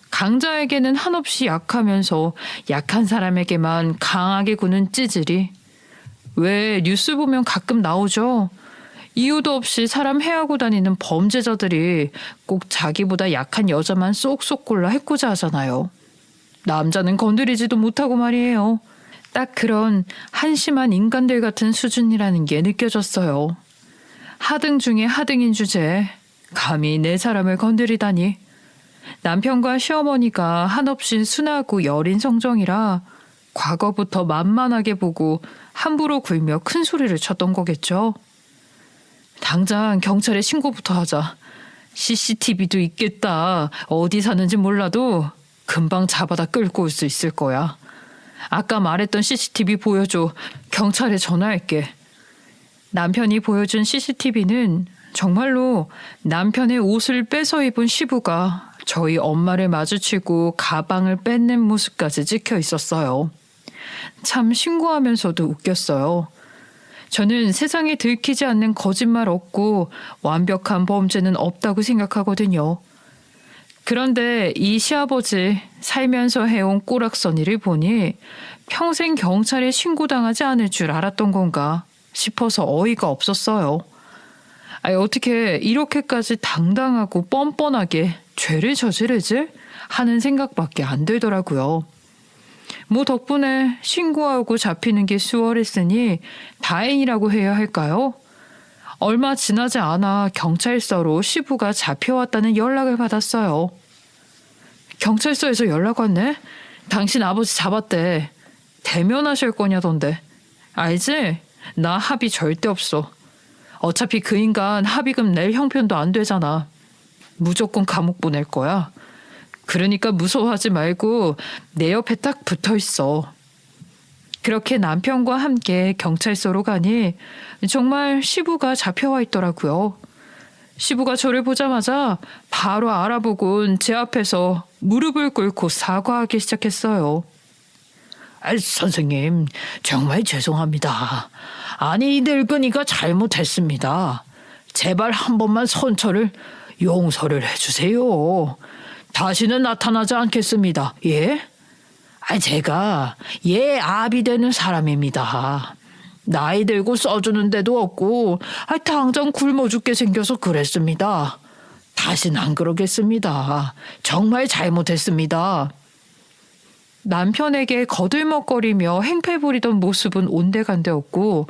강자에게는 한없이 약하면서 약한 사람에게만 강하게 구는 찌질이. 왜 뉴스 보면 가끔 나오죠. 이유도 없이 사람 해하고 다니는 범죄자들이 꼭 자기보다 약한 여자만 쏙쏙 골라 해코지 하잖아요. 남자는 건드리지도 못하고 말이에요. 딱 그런 한심한 인간들 같은 수준이라는 게 느껴졌어요. 하등 중에 하등인 주제에 감히 내 사람을 건드리다니. 남편과 시어머니가 한없이 순하고 여린 성정이라 과거부터 만만하게 보고 함부로 굴며 큰 소리를 쳤던 거겠죠. 당장 경찰에 신고부터 하자. CCTV도 있겠다. 어디 사는지 몰라도 금방 잡아다 끌고 올 수 있을 거야. 아까 말했던 CCTV 보여줘. 경찰에 전화할게. 남편이 보여준 CCTV는 정말로 남편의 옷을 뺏어 입은 시부가 저희 엄마를 마주치고 가방을 뺏는 모습까지 찍혀 있었어요. 참 신고하면서도 웃겼어요. 저는 세상에 들키지 않는 거짓말 없고 완벽한 범죄는 없다고 생각하거든요. 그런데 이 시아버지 살면서 해온 꼬락서니를 보니 평생 경찰에 신고당하지 않을 줄 알았던 건가 싶어서 어이가 없었어요. 아니, 어떻게 이렇게까지 당당하고 뻔뻔하게 죄를 저지르지? 하는 생각밖에 안 들더라고요. 뭐 덕분에 신고하고 잡히는 게 수월했으니 다행이라고 해야 할까요? 얼마 지나지 않아 경찰서로 시부가 잡혀왔다는 연락을 받았어요. 경찰서에서 연락 왔네? 당신 아버지 잡았대. 대면하실 거냐던데. 알지? 나 합의 절대 없어. 어차피 그 인간 합의금 낼 형편도 안 되잖아. 무조건 감옥 보낼 거야. 그러니까 무서워하지 말고 내 옆에 딱 붙어 있어. 그렇게 남편과 함께 경찰서로 가니 정말 시부가 잡혀와 있더라고요. 시부가 저를 보자마자 바로 알아보곤 제 앞에서 무릎을 꿇고 사과하기 시작했어요. 선생님, 정말 죄송합니다. 아니, 이 늙은이가 잘못했습니다. 제발 한 번만 선처를 용서를 해주세요. 다시는 나타나지 않겠습니다. 예? 제가 얘 아비 되는 사람입니다. 나이 들고 써주는 데도 없고 당장 굶어 죽게 생겨서 그랬습니다. 다시는 안 그러겠습니다. 정말 잘못했습니다. 남편에게 거들먹거리며 행패 부리던 모습은 온데간데없고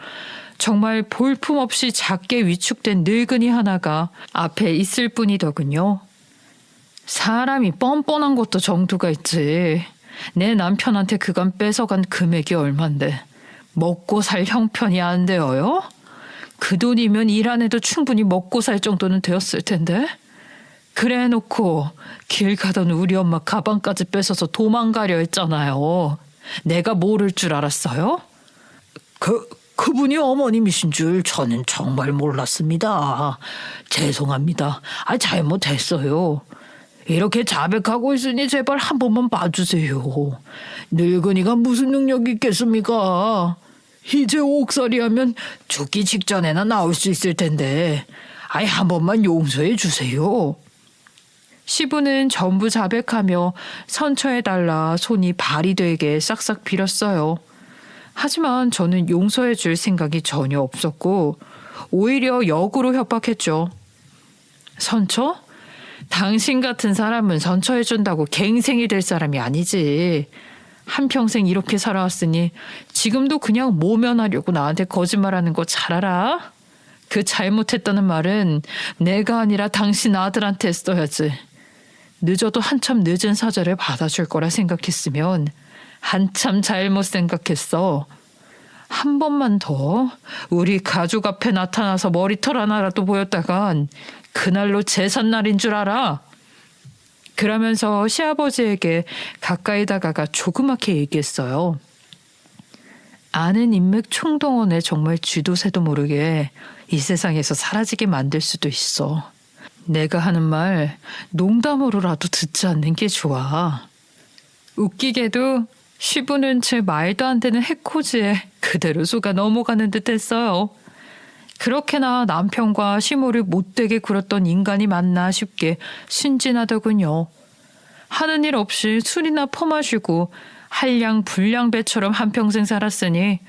정말 볼품없이 작게 위축된 늙은이 하나가 앞에 있을 뿐이더군요. 사람이 뻔뻔한 것도 정도가 있지. 내 남편한테 그간 뺏어간 금액이 얼만데 먹고 살 형편이 안 되어요? 그 돈이면 일 안 해도 충분히 먹고 살 정도는 되었을 텐데. 그래 놓고 길 가던 우리 엄마 가방까지 뺏어서 도망가려 했잖아요. 내가 모를 줄 알았어요? 그분이 어머님이신 줄 저는 정말 몰랐습니다. 죄송합니다. 잘못했어요. 이렇게 자백하고 있으니 제발 한 번만 봐주세요. 늙은이가 무슨 능력이 있겠습니까? 이제 옥살이 하면 죽기 직전에나 나올 수 있을 텐데 한 번만 용서해 주세요. 시부는 전부 자백하며 선처해달라 손이 발이 되게 싹싹 빌었어요. 하지만 저는 용서해 줄 생각이 전혀 없었고 오히려 역으로 협박했죠. 선처? 당신 같은 사람은 선처해준다고 갱생이 될 사람이 아니지. 한평생 이렇게 살아왔으니 지금도 그냥 모면하려고 나한테 거짓말하는 거 잘 알아? 그 잘못했다는 말은 내가 아니라 당신 아들한테 했어야지. 늦어도 한참 늦은 사죄를 받아줄 거라 생각했으면 한참 잘못 생각했어. 한 번만 더 우리 가족 앞에 나타나서 머리털 하나라도 보였다간 그날로 제삿날인 줄 알아. 그러면서 시아버지에게 가까이 다가가 조그맣게 얘기했어요. 아는 인맥 총동원에 정말 쥐도 새도 모르게 이 세상에서 사라지게 만들 수도 있어. 내가 하는 말 농담으로라도 듣지 않는 게 좋아. 웃기게도 시부는 제 말도 안 되는 해코지에 그대로 속아 넘어가는 듯 했어요. 그렇게나 남편과 시모를 못되게 굴었던 인간이 맞나 싶게 순진하더군요. 하는 일 없이 술이나 퍼마시고 한량 불량배처럼 한평생 살았으니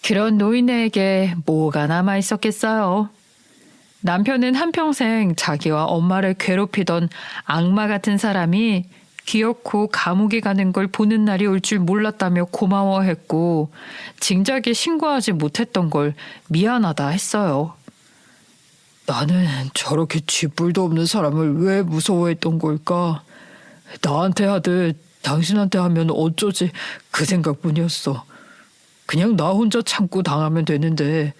그런 노인에게 뭐가 남아있었겠어요. 남편은 한평생 자기와 엄마를 괴롭히던 악마 같은 사람이 기어코 감옥에 가는 걸 보는 날이 올 줄 몰랐다며 나는 저렇게 쥐뿔도 없는 사람을 왜 무서워했던 걸까? 나한테 하듯 당신한테 하면 어쩌지 그 생각뿐이었어. 그냥 나 혼자 참고 당하면 되는데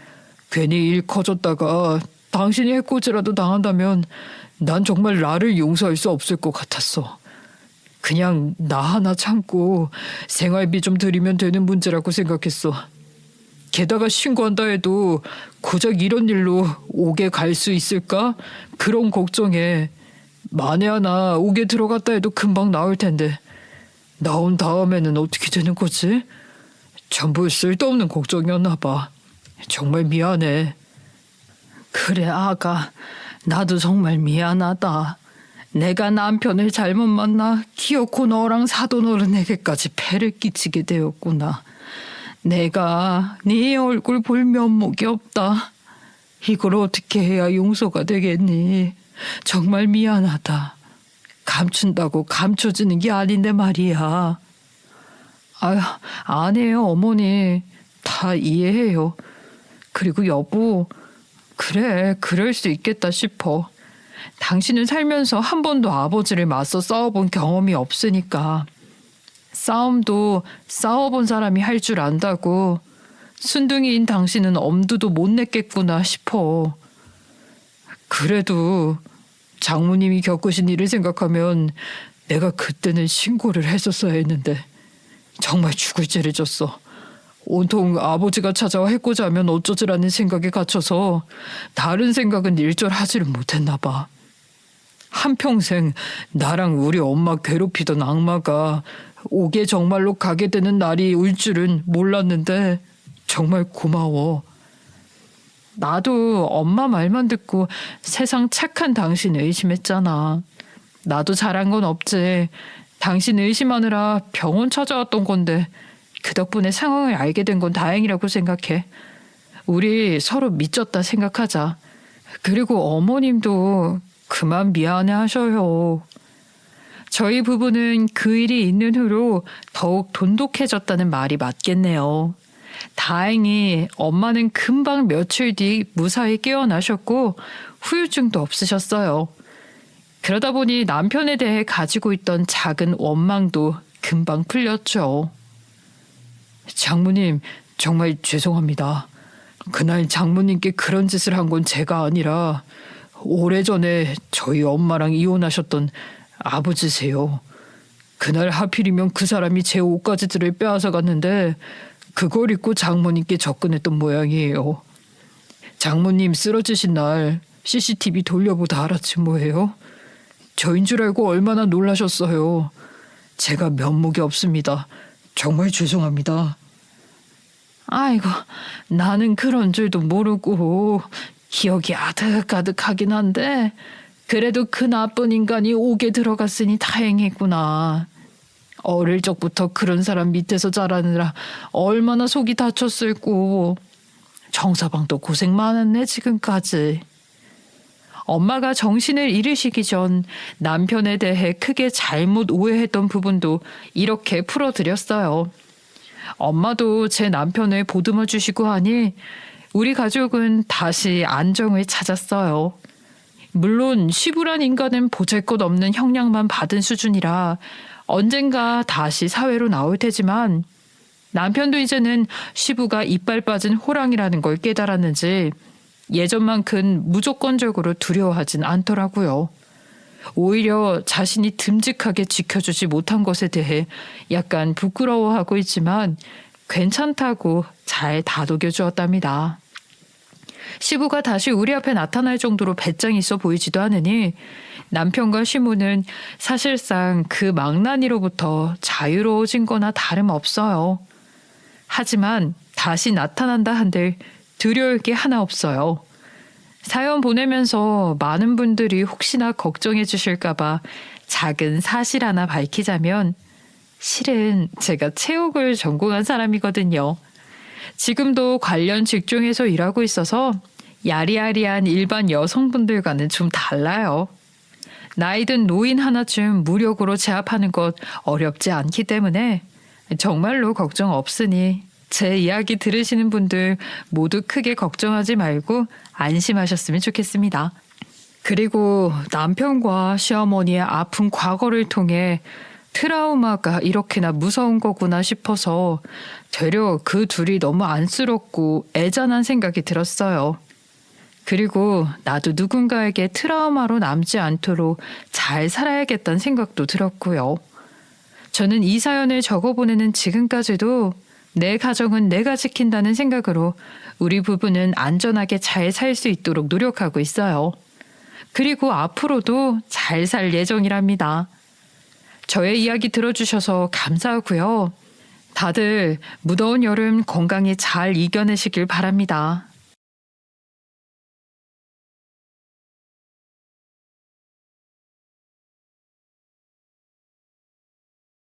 괜히 일 커졌다가 당신이 해코지라도 당한다면 난 정말 나를 용서할 수 없을 것 같았어. 그냥 나 하나 참고 생활비 좀 드리면 되는 문제라고 생각했어. 게다가 신고한다 해도 고작 이런 일로 옥에 갈 수 있을까? 그런 걱정에 만에 하나 옥에 들어갔다 해도 금방 나올 텐데 나온 다음에는 어떻게 되는 거지? 전부 쓸데없는 걱정이었나 봐. 정말 미안해. 그래 아가, 나도 정말 미안하다. 내가 남편을 잘못 만나 기어코 너랑 사돈 어른에게까지 폐를 끼치게 되었구나. 내가 네 얼굴 볼 면목이 없다. 이걸 어떻게 해야 용서가 되겠니? 정말 미안하다. 감춘다고 감춰지는 게 아닌데 말이야. 아유, 아니에요 어머니. 다 이해해요. 그리고 여보, 그래 그럴 수 있겠다 싶어. 당신은 살면서 한 번도 아버지를 맞서 싸워본 경험이 없으니까 싸움도 싸워본 사람이 할 줄 안다고. 순둥이인 당신은 엄두도 못 냈겠구나 싶어. 그래도 장모님이 겪으신 일을 생각하면 내가 그때는 신고를 했었어야 했는데 정말 죽을 죄를 졌어. 온통 아버지가 찾아와 해코지하면 어쩌지라는 생각에 갇혀서 다른 생각은 일절하지를 못했나 봐. 한평생 나랑 우리 엄마 괴롭히던 악마가 옥에 정말로 가게 되는 날이 올 줄은 몰랐는데 정말 고마워. 나도 엄마 말만 듣고 세상 착한 당신 의심했잖아. 나도 잘한 건 없지. 당신 의심하느라 병원 찾아왔던 건데 그 덕분에 상황을 알게 된 건 다행이라고 생각해. 우리 서로 믿졌다 생각하자. 그리고 어머님도 그만 미안해 하셔요. 저희 부부는 그 일이 있는 후로 더욱 돈독해졌다는 말이 맞겠네요. 다행히 엄마는 금방 며칠 뒤 무사히 깨어나셨고 후유증도 없으셨어요. 그러다 보니 남편에 대해 가지고 있던 작은 원망도 금방 풀렸죠. 장모님, 정말 죄송합니다. 그날 장모님께 그런 짓을 한 건 제가 아니라 오래전에 저희 엄마랑 이혼하셨던 아버지세요. 그날 하필이면 그 사람이 제 옷가지들을 빼앗아 갔는데 그걸 입고 장모님께 접근했던 모양이에요. 장모님 쓰러지신 날 CCTV 돌려보다 알았지 뭐예요. 저인 줄 알고 얼마나 놀라셨어요. 제가 면목이 없습니다. 정말 죄송합니다. 아이고, 나는 그런 줄도 모르고 기억이 아득아득하긴 한데 그래도 그 나쁜 인간이 옥에 들어갔으니 다행이구나. 어릴 적부터 그런 사람 밑에서 자라느라 얼마나 속이 다쳤을꼬. 정서방도 고생 많았네 지금까지. 엄마가 정신을 잃으시기 전 남편에 대해 크게 잘못 오해했던 부분도 이렇게 풀어드렸어요. 엄마도 제 남편을 보듬어 주시고 하니 우리 가족은 다시 안정을 찾았어요. 물론 시부란 인간은 보잘것없는 형량만 받은 수준이라 언젠가 다시 사회로 나올 테지만 남편도 이제는 시부가 이빨 빠진 호랑이라는 걸 깨달았는지 예전만큼 무조건적으로 두려워하진 않더라고요. 오히려 자신이 듬직하게 지켜주지 못한 것에 대해 약간 부끄러워하고 있지만 괜찮다고 잘 다독여 주었답니다. 시부가 다시 우리 앞에 나타날 정도로 배짱이 있어 보이지도 않으니 남편과 시모는 사실상 그 망나니로부터 자유로워진 거나 다름없어요. 하지만 다시 나타난다 한들 두려울 게 하나 없어요. 사연 보내면서 많은 분들이 혹시나 걱정해 주실까봐 작은 사실 하나 밝히자면 실은 제가 체육을 전공한 사람이거든요. 지금도 관련 직종에서 일하고 있어서 야리야리한 일반 여성분들과는 좀 달라요. 나이든 노인 하나쯤 무력으로 제압하는 것 어렵지 않기 때문에 정말로 걱정 없으니 제 이야기 들으시는 분들 모두 크게 걱정하지 말고 안심하셨으면 좋겠습니다. 그리고 남편과 시어머니의 아픈 과거를 통해 트라우마가 이렇게나 무서운 거구나 싶어서 되려 그 둘이 너무 안쓰럽고 애잔한 생각이 들었어요. 그리고 나도 누군가에게 트라우마로 남지 않도록 잘 살아야겠다는 생각도 들었고요. 저는 이 사연을 적어보내는 지금까지도 내 가정은 내가 지킨다는 생각으로 우리 부부는 안전하게 잘 살 수 있도록 노력하고 있어요. 그리고 앞으로도 잘 살 예정이랍니다. 저의 이야기 들어주셔서 감사하고요. 다들 무더운 여름 건강히 잘 이겨내시길 바랍니다.